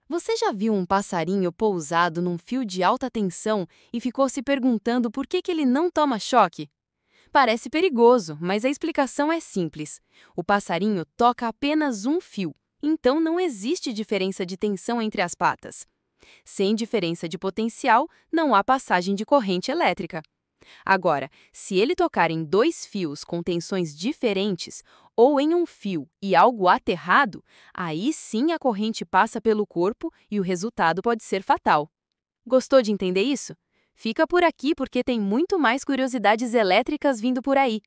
Você já viu um passarinho pousado num fio de alta tensão e ficou se perguntando por que ele não toma choque? Parece perigoso, mas a explicação é simples. O passarinho toca apenas um fio, então não existe diferença de tensão entre as patas. Sem diferença de potencial, não há passagem de corrente elétrica. Agora, se ele tocar em dois fios com tensões diferentes, ou em um fio e algo aterrado, aí sim a corrente passa pelo corpo e o resultado pode ser fatal. Gostou de entender isso? Fica por aqui porque tem muito mais curiosidades elétricas vindo por aí.